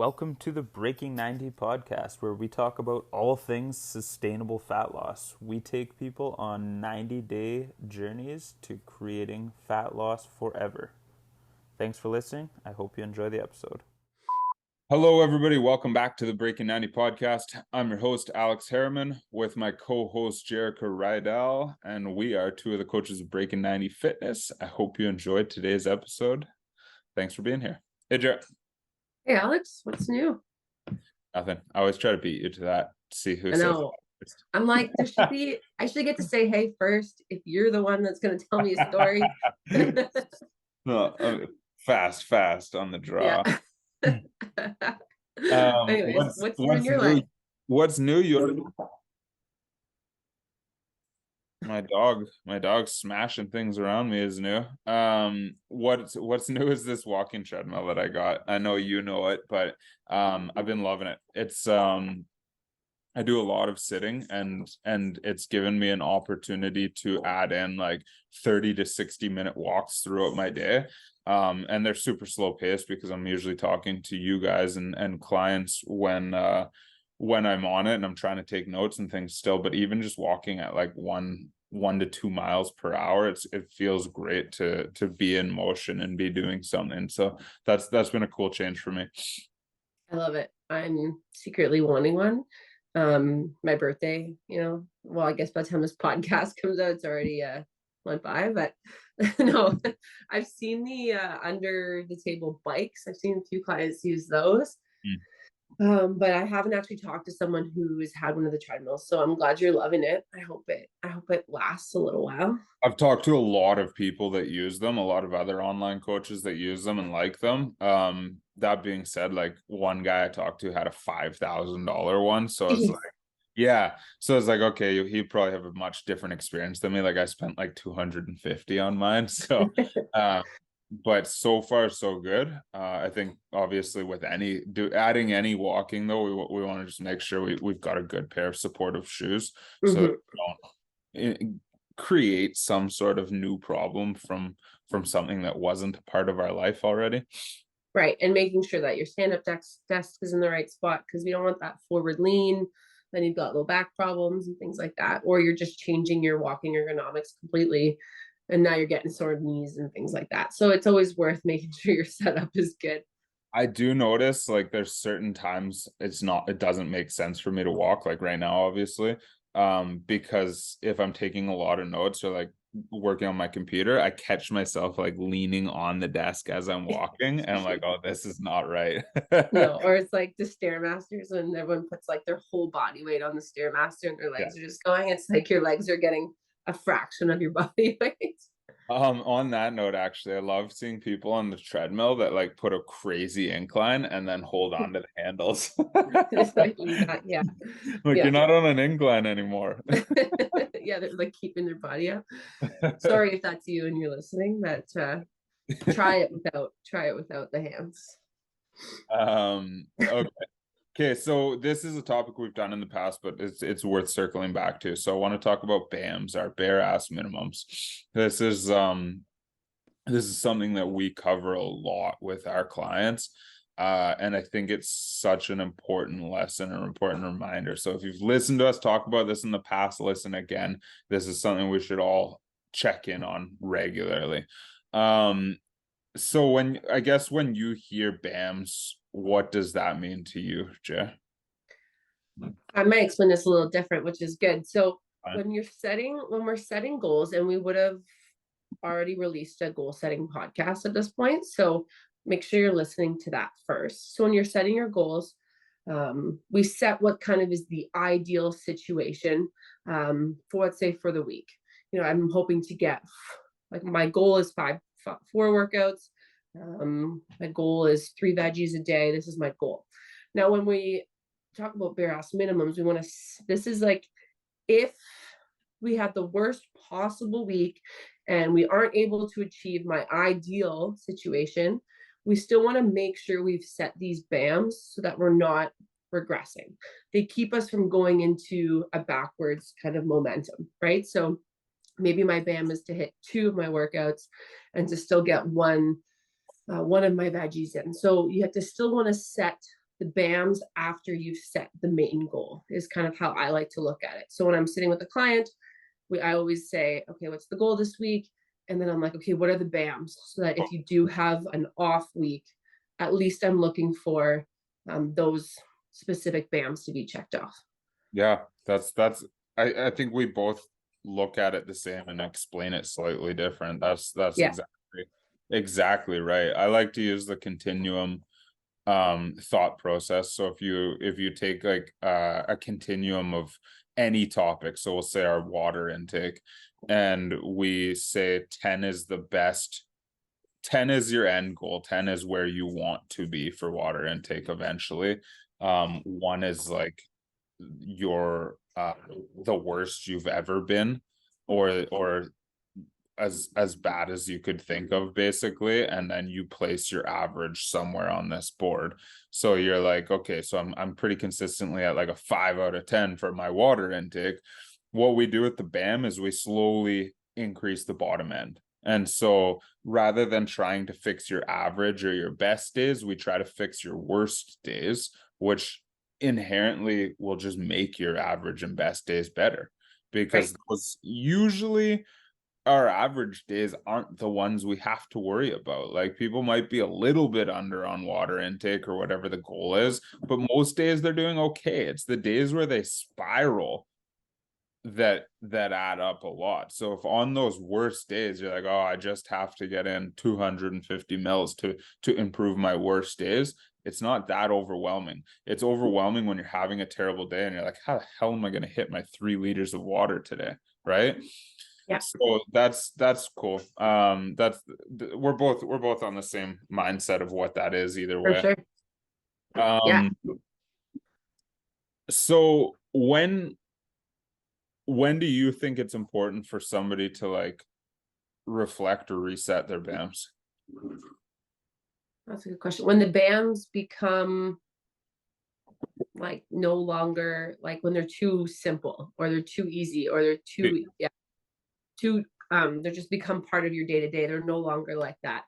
Welcome to the Breaking 90 podcast, where we talk about all things sustainable fat loss. We take people on 90-day journeys to creating fat loss forever. Thanks for listening. I hope you enjoy the episode. Hello, everybody. Welcome back to the Breaking 90 podcast. I'm your host, Alex Jerrika, with my co-host, Jerrika Rydell, and we are two of the coaches of Breaking 90 Fitness. I hope you enjoyed today's episode. Thanks for being here. Hey, Jerrika. Hey, Alex, what's new? Nothing. I always try to beat you to that. See who I says know. I'm like, I should get to say hey first if you're the one that's going to tell me a story. No, fast on the draw. Yeah. Anyways, what's new in your life? What's new? My dog smashing things around me is new. What's new is this walking treadmill that I got. I know you know it, but I've been loving it. It's I do a lot of sitting, and it's given me an opportunity to add in like 30 to 60-minute walks throughout my day. And they're super slow paced because I'm usually talking to you guys and clients when I'm on it and I'm trying to take notes and things still. But even just walking at like one to 2 miles per hour, it feels great to be in motion and be doing something. So that's been a cool change for me. I love it. I'm secretly wanting one. My birthday, well, I guess by the time this podcast comes out, it's already went by, but no, I've seen the under the table bikes. I've seen a few clients use those. But I haven't actually talked to someone who's had one of the treadmills, so I'm glad you're loving it. I hope it lasts a little while. I've talked to a lot of people that use them, a lot of other online coaches that use them and like them. That being said, like one guy I talked to had a $5,000 one, so I was like, yeah. So it's like, okay, he probably have a much different experience than me. Like I spent like 250 on mine. So but so far so good. I think obviously with adding any walking though, we want to just make sure we've got a good pair of supportive shoes so that we don't create some sort of new problem from something that wasn't a part of our life already. Right. And making sure that your stand-up desk is in the right spot, because we don't want that forward lean. Then you've got low back problems and things like that. Or you're just changing your walking ergonomics completely, and now you're getting sore knees and things like that. So it's always worth making sure your setup is good. I do notice like there's certain times it doesn't make sense for me to walk, like right now, obviously. Because if I'm taking a lot of notes or like working on my computer, I catch myself like leaning on the desk as I'm walking and I'm like, oh, this is not right. No, or it's like the Stairmasters when everyone puts like their whole body weight on the Stairmaster and their legs are just going. It's like your legs are getting a fraction of your body weight. On that note, actually, I love seeing people on the treadmill that like put a crazy incline and then hold on to the handles. It's like, yeah. You're not on an incline anymore. Yeah, they're like keeping their body up. Sorry if that's you and you're listening, but try it without the hands. Okay, so this is a topic we've done in the past, but it's worth circling back to. So I want to talk about BAMs, our bare ass minimums. This is something that we cover a lot with our clients. And I think it's such an important lesson, an important reminder. So if you've listened to us talk about this in the past, listen again. This is something we should all check in on regularly. So when you hear BAMs, what does that mean to you, Jay? I might explain this a little different, which is good. So when we're setting goals, and we would have already released a goal setting podcast at this point, so make sure you're listening to that first. So when you're setting your goals, we set what kind of is the ideal situation for, let's say, for the week. I'm hoping to get, like, my goal is 4 workouts. My goal is 3 veggies a day. This is my goal. Now, when we talk about bare ass minimums, this is like, if we had the worst possible week and we aren't able to achieve my ideal situation, we still want to make sure we've set these BAMs so that we're not regressing. They keep us from going into a backwards kind of momentum, right? So maybe my BAM is to hit 2 of my workouts and to still get one of my veggies in. So you have to still want to set the BAMs after you've set the main goal is kind of how I like to look at it. So when I'm sitting with a client, I always say, okay, what's the goal this week? And then I'm like, okay, what are the BAMs? So that if you do have an off week, at least I'm looking for those specific BAMs to be checked off. Yeah, I think we both look at it the same and explain it slightly different. That's Yeah. exactly right. I like to use the continuum thought process. So if you take like a continuum of any topic, so we'll say our water intake, and we say 10 is the best, 10 is your end goal, 10 is where you want to be for water intake eventually. One is like your the worst you've ever been, or as bad as you could think of, basically, and then you place your average somewhere on this board. So you're like, okay, so I'm pretty consistently at like a 5 out of 10 for my water intake. What we do with the BAM is we slowly increase the bottom end. And so rather than trying to fix your average or your best days, we try to fix your worst days, which inherently will just make your average and best days better, because Right. those usually, our average days aren't the ones we have to worry about. Like, people might be a little bit under on water intake or whatever the goal is, but most days they're doing okay. It's the days where they spiral that add up a lot. So if on those worst days you're like, oh, I just have to get in 250 mils to improve my worst days, it's not that overwhelming. It's overwhelming when you're having a terrible day and you're like, how the hell am I going to hit my 3 liters of water today, right? Yeah. So that's cool. That's we're both on the same mindset of what that is either For way. sure. Yeah. So when do you think it's important for somebody to like reflect or reset their BAMs? That's a good question. When the BAMs become like no longer, like when they're too simple or they're too easy or they're too, yeah, too, they just become part of your day to day. They're no longer like that.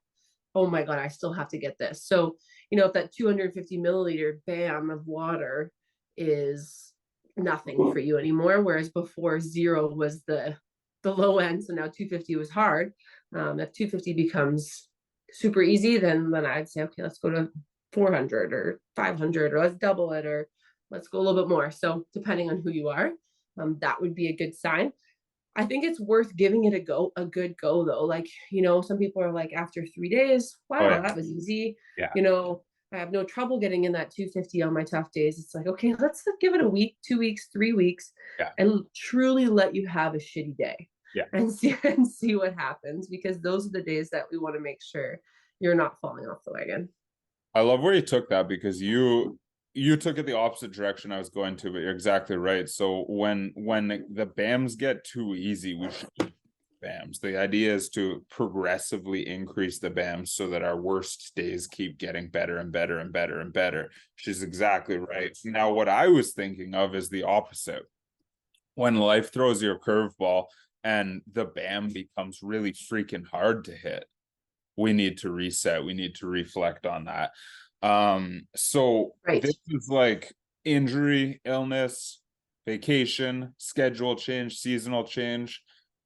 Oh my God, I still have to get this. So, if that 250 milliliter BAM of water is nothing for you anymore, whereas before 0 was the low end, so now 250 was hard. If 250 becomes super easy, then I'd say, okay, let's go to 400 or 500, or let's double it, or let's go a little bit more. So depending on who you are, that would be a good sign. I think it's worth giving it a good go though. Like, some people are like, after 3 days, Oh wow, yeah. that was easy. Yeah. I have no trouble getting in that 250 on my tough days. It's like, okay, let's give it a week, 2 weeks, 3 weeks, Yeah. and truly let you have a shitty day. Yeah. And see what happens, because those are the days that we want to make sure you're not falling off the wagon. I love where you took that, because you took it the opposite direction I was going to, but you're exactly right. So when the BAMs get too easy, we should BAMs. The idea is to progressively increase the BAMs so that our worst days keep getting better and better and better and better. She's exactly right. Now, what I was thinking of is the opposite. When life throws you a curveball and the BAM becomes really freaking hard to hit, we need to reset. We need to reflect on that. So Right. this is like injury, illness, vacation, schedule change, seasonal change,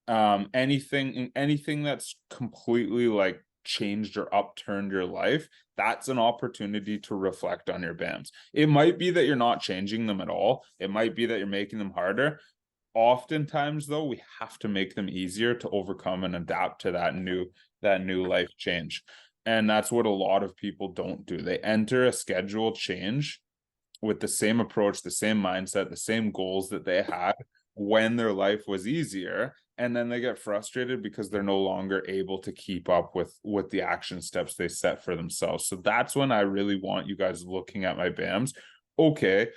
anything that's completely like changed or upturned your life. That's an opportunity to reflect on your BAMs. It might be that you're not changing them at all. It might be that you're making them harder. Oftentimes though, we have to make them easier to overcome and adapt to that new life change. And that's what a lot of people don't do. They enter a schedule change with the same approach, the same mindset, the same goals that they had when their life was easier, and then they get frustrated because they're no longer able to keep up with the action steps they set for themselves. So that's when I really want you guys looking at my BAMs. Okay,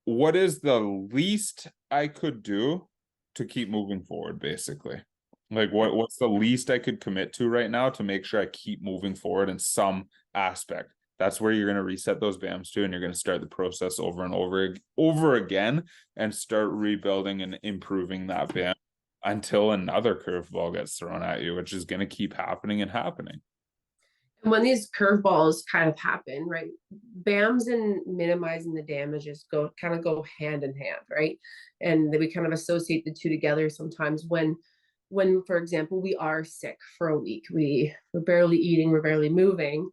what is the least I could do to keep moving forward, basically? Like, what's the least I could commit to right now to make sure I keep moving forward in some aspect? That's where you're going to reset those BAMs to, and you're going to start the process over and over again, and start rebuilding and improving that BAM until another curveball gets thrown at you, which is going to keep happening and happening. And when these curveballs kind of happen, right? BAMs and minimizing the damages go hand in hand, right? And we kind of associate the two together sometimes when, for example, we are sick for a week, we're barely eating, we're barely moving,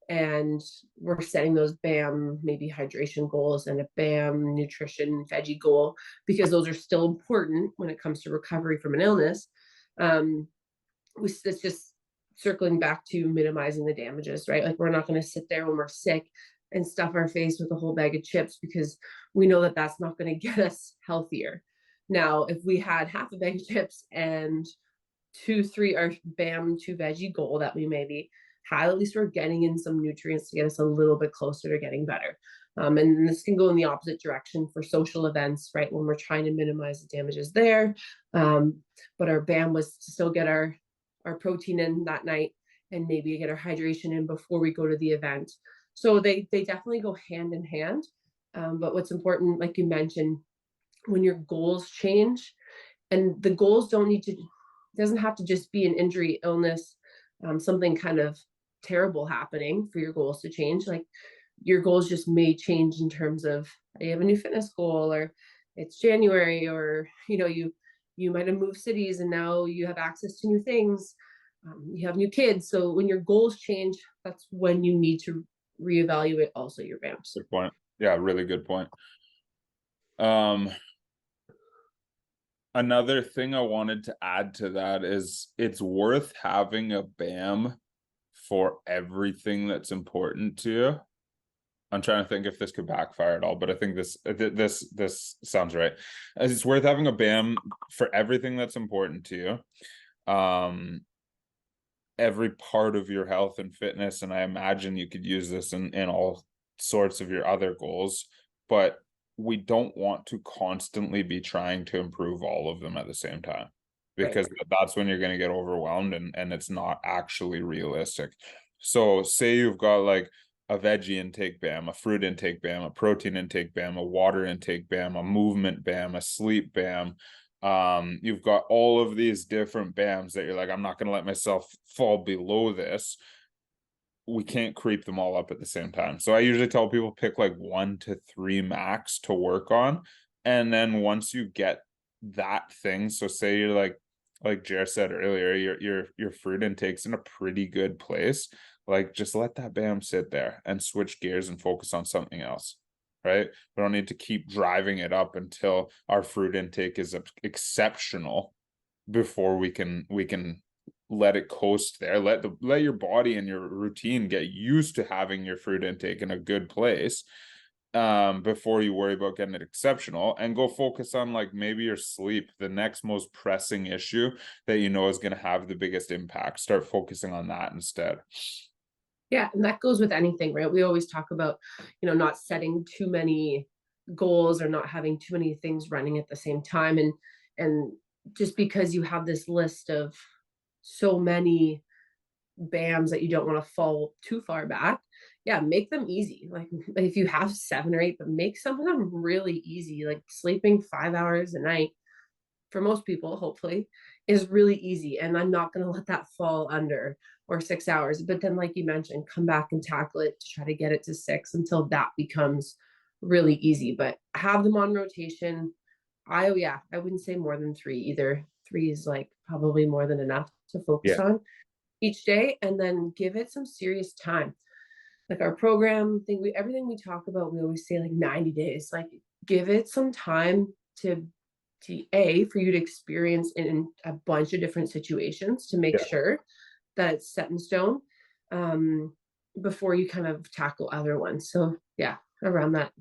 and we're setting those BAM maybe hydration goals and a BAM nutrition veggie goal because those are still important when it comes to recovery from an illness. It's just circling back to minimizing the damages, right? Like we're not going to sit there when we're sick and stuff our face with a whole bag of chips because we know that that's not going to get us healthier. Now, if we had half a bag of chips and two, three, or BAM, two veggie goal that we maybe had, at least we're getting in some nutrients to get us a little bit closer to getting better. And this can go in the opposite direction for social events, right? When we're trying to minimize the damages there. But our BAM was to still get our protein in that night and maybe get our hydration in before we go to the event. So they definitely go hand in hand. But what's important, like you mentioned, when your goals change, and the goals doesn't have to just be an injury, illness, something kind of terrible happening for your goals to change. Like your goals just may change in terms of you have a new fitness goal, or it's January, or you might have moved cities and now you have access to new things. You have new kids. So when your goals change, that's when you need to reevaluate also your BAMs. Good point. Yeah, really good point. Another thing I wanted to add to that is it's worth having a BAM for everything that's important to you. I'm trying to think if this could backfire at all, but I think this sounds right. It's worth having a BAM for everything that's important to you. Every part of your health and fitness, and I imagine you could use this in all sorts of your other goals, but we don't want to constantly be trying to improve all of them at the same time, because that's when you're going to get overwhelmed and it's not actually realistic. So say you've got like a veggie intake BAM, a fruit intake BAM, a protein intake BAM, a water intake BAM, a movement BAM, a sleep BAM. You've got all of these different BAMs that you're like, I'm not going to let myself fall below this. We can't creep them all up at the same time. So I usually tell people pick like 1 to 3 max to work on. And then once you get that thing, so say you're like Jer said earlier, your fruit intake's in a pretty good place. Like just let that BAM sit there and switch gears and focus on something else. Right? We don't need to keep driving it up until our fruit intake is exceptional before we can let it coast there. Let your body and your routine get used to having your fruit intake in a good place before you worry about getting it exceptional, and go focus on like maybe your sleep, the next most pressing issue that you know is going to have the biggest impact. Start focusing on that instead. Yeah, and that goes with anything, right? We always talk about, not setting too many goals or not having too many things running at the same time. And just because you have this list of so many BAMs that you don't want to fall too far back, yeah, make them easy. Like if you have 7 or 8, but make some of them really easy. Like sleeping 5 hours a night for most people, hopefully, is really easy. And I'm not going to let that fall under, or 6 hours. But then, like you mentioned, come back and tackle it to try to get it to 6 until that becomes really easy. But have them on rotation. I wouldn't say more than 3 either. 3 is like probably more than enough to focus Yeah. on each day, and then give it some serious time. Like our program thing, everything we talk about, we always say like 90 days. Like give it some time to for you to experience in a bunch of different situations to make sure that it's set in stone, before you kind of tackle other ones. So yeah, around that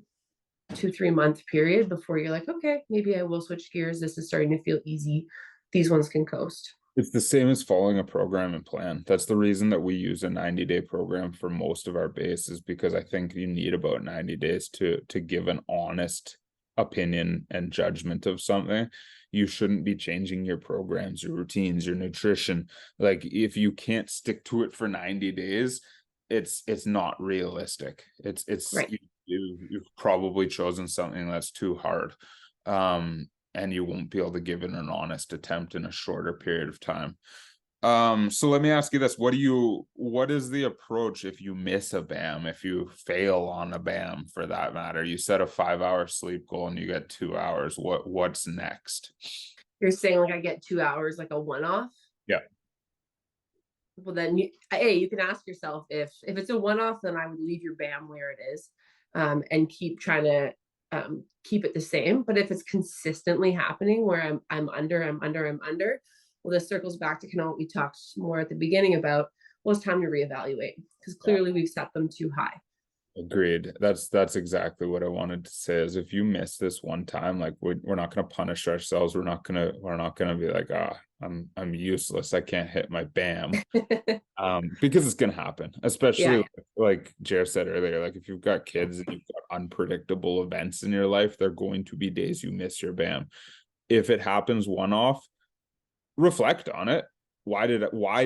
2-3 month period before you're like, okay, maybe I will switch gears. This is starting to feel easy. These ones can coast. It's the same as following a program and plan. That's the reason that we use a 90-day program for most of our bases, because I think you need about 90 days to give an honest opinion and judgment of something. You shouldn't be changing your programs, your routines, your nutrition. Like if you can't stick to it for 90 days, it's not realistic. It's Right. You've probably chosen something that's too hard. And you won't be able to give it an honest attempt in a shorter period of time. So let me ask you this. What is the approach if you miss a BAM, if you fail on a BAM for that matter? You set a 5 hour sleep goal and you get 2 hours. What's next? You're saying like I get 2 hours, like a one-off? Yeah. Well, then you can ask yourself if it's a one-off, then I would leave your BAM where it is, and keep trying to keep it the same. But if it's consistently happening where I'm under, well, this circles back to kind of what we talked more at the beginning about. Well, it's time to reevaluate because clearly we've set them too high. Agreed. That's exactly what I wanted to say is if you miss this one time, like we're not going to punish ourselves. We're not gonna be like, I'm useless. I can't hit my BAM. Because it's gonna happen, especially Yeah, like Jer said earlier, like if you've got kids and you've got unpredictable events in your life, there are going to be days you miss your BAM. If it happens one off, reflect on it. Why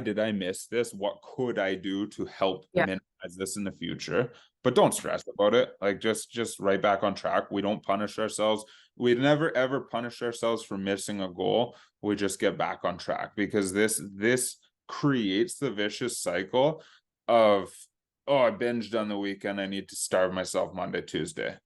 did I miss this? What could I do to help yeah, minimize this in the future? But don't stress about it. Like just right back on track. We don't punish ourselves. We never ever punish ourselves for missing a goal. We just get back on track because this creates the vicious cycle of, oh, I binged on the weekend. I need to starve myself Monday, Tuesday.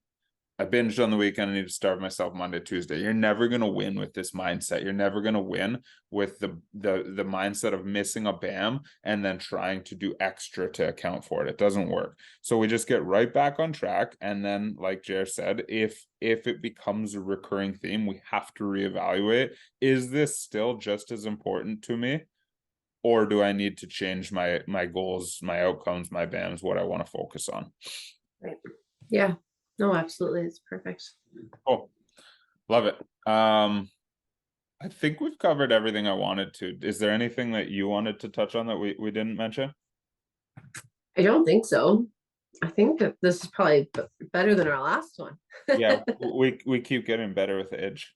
I binged on the weekend. I need to starve myself Monday, Tuesday. You're never gonna win with this mindset. You're never gonna win with the mindset of missing a BAM and then trying to do extra to account for it. It doesn't work. So we just get right back on track. And then, like Jer said, if it becomes a recurring theme, we have to reevaluate. Is this still just as important to me? Or do I need to change my goals, my outcomes, my BAMs, what I want to focus on? right. Yeah. No, absolutely. It's perfect. Oh, love it. I think we've covered everything I wanted to. Is there anything that you wanted to touch on that we didn't mention? I don't think so. I think that this is probably better than our last one. Yeah, we keep getting better with age.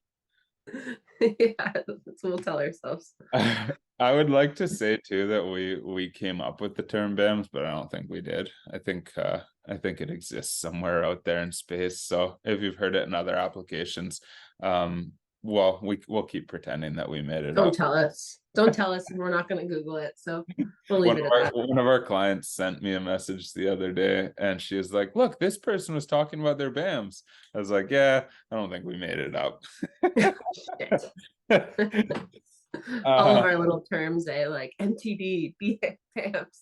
Yeah, that's what we'll tell ourselves. I would like to say too that we came up with the term BAMs, but I don't think we did. I think it exists somewhere out there in space. So if you've heard it in other applications, well, we'll keep pretending that we made it Don't up. tell us. Don't tell us, and we're not going to Google it. So we'll leave it at that. One of our clients sent me a message the other day and she was like, look, this person was talking about their BAMs. I was like, yeah, I don't think we made it up. Shit. All of our little terms, like MTD, BAMs.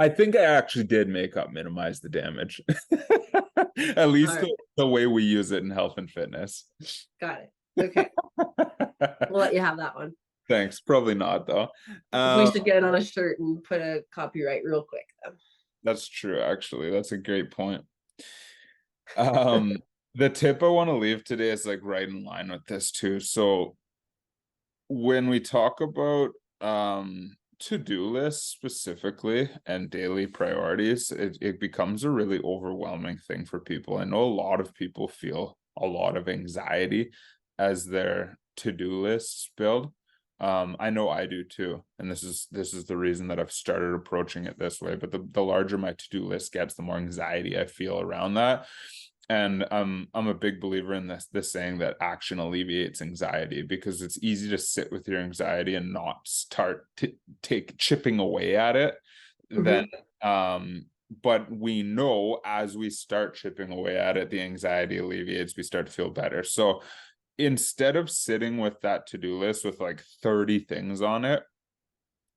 I think I actually did make up minimize the damage. At least Right. the way we use it in health and fitness. Got it. Okay. We'll let you have that one. Thanks. Probably not though. We should get it on a shirt and put a copyright real quick. That's true, actually. That's a great point. The tip I want to leave today is like right in line with this too. So when we talk about to-do lists specifically and daily priorities, it becomes a really overwhelming thing for people. I know a lot of people feel a lot of anxiety as their to-do lists build. I know I do too, and this is the reason that I've started approaching it this way. But the larger my to-do list gets, the more anxiety I feel around that. And I'm a big believer in this saying that action alleviates anxiety, because it's easy to sit with your anxiety and not start to take chipping away at it. Then but we know as we start chipping away at it, the anxiety alleviates, we start to feel better. So instead of sitting with that to-do list with like 30 things on it,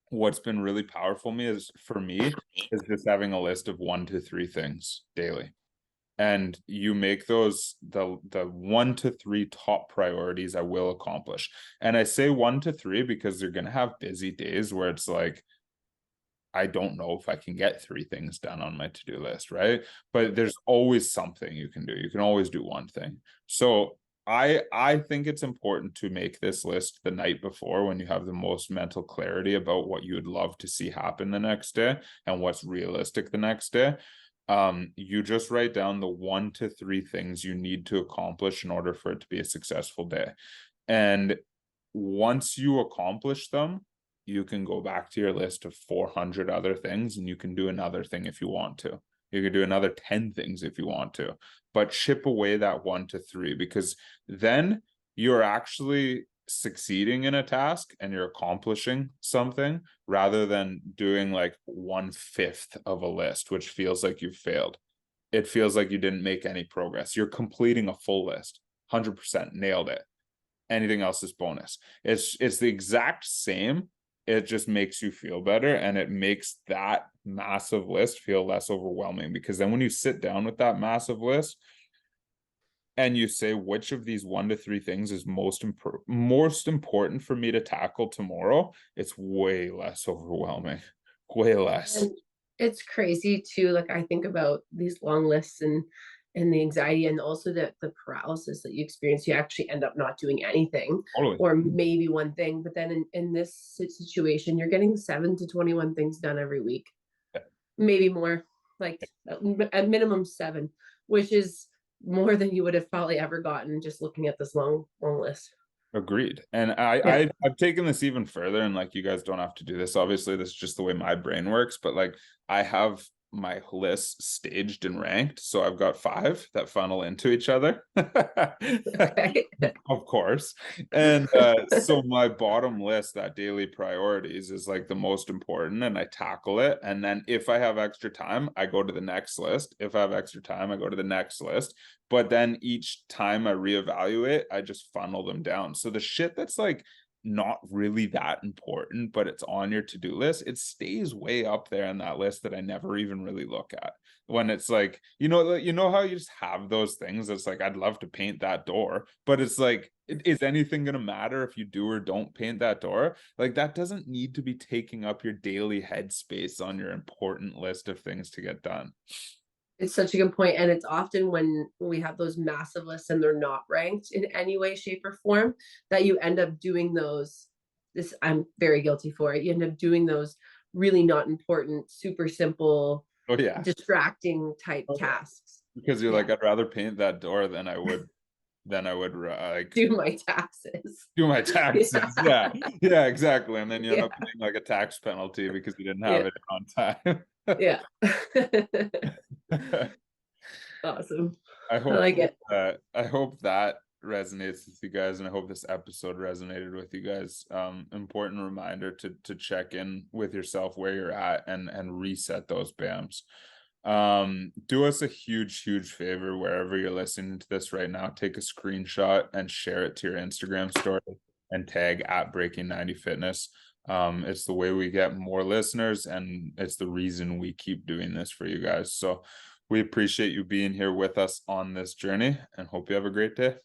what's been really powerful for me is just having a list of 1 to 3 things daily. And you make those the 1 to 3 top priorities I will accomplish. And I say 1 to 3 because you're going to have busy days where it's like, I don't know if I can get 3 things done on my to-do list, right? But there's always something you can do. You can always do one thing. So I think it's important to make this list the night before, when you have the most mental clarity about what you would love to see happen the next day and what's realistic the next day. You just write down the 1 to 3 things you need to accomplish in order for it to be a successful day. And once you accomplish them, you can go back to your list of 400 other things and you can do another thing if you want to. You could do another 10 things if you want to, but chip away that 1 to 3, because then you're actually succeeding in a task and you're accomplishing something rather than doing like 1/5 of a list, which feels like you've failed. It feels like you didn't make any progress. You're completing a full list. 100% nailed it. Anything else is bonus. It's the exact same. It just makes you feel better, and it makes that massive list feel less overwhelming, because then when you sit down with that massive list and you say, which of these 1 to 3 things is most important for me to tackle tomorrow, it's way less overwhelming. Way less. And it's crazy too. Like I think about these long lists and the anxiety and also the paralysis that you experience. You actually end up not doing anything Totally. or maybe one thing. But then in this situation, you're getting 7 to 21 things done every week, maybe more, like at minimum 7, which is more than you would have probably ever gotten just looking at this long list. Agreed. And Yeah. I've taken this even further, and like, you guys don't have to do this. Obviously, this is just the way my brain works, but like, I have my lists staged and ranked. So I've got 5 that funnel into each other. Okay. Of course. And so my bottom list, that daily priorities, is like the most important, and I tackle it. And then if I have extra time, I go to the next list. If I have extra time, I go to the next list. But then each time I reevaluate, I just funnel them down. So the shit that's like not really that important, but it's on your to-do list, it stays way up there on that list that I never even really look at. When it's like, you know how you just have those things that's like, I'd love to paint that door, but it's like, is anything going to matter if you do or don't paint that door? Like, that doesn't need to be taking up your daily headspace on your important list of things to get done. It's such a good point. And it's often when we have those massive lists and they're not ranked in any way, shape, or form that you end up doing those. This I'm very guilty for it. You end up doing those really not important, super simple, Oh yeah, distracting type tasks. because you're Yeah. like, I'd rather paint that door than I would like Do my taxes. do my taxes. Yeah. Yeah, exactly. And then you end Yeah. up paying like a tax penalty because you didn't have Yeah. it on time. Yeah. Awesome. I I hope like it. I hope that resonates with you guys, and I hope this episode resonated with you guys. Important reminder to check in with yourself where you're at and reset those BAMs. Do us a huge favor wherever you're listening to this right now. Take a screenshot and share it to your Instagram story and tag at Breaking90Fitness. It's the way we get more listeners, and it's the reason we keep doing this for you guys. So we appreciate you being here with us on this journey, and hope you have a great day.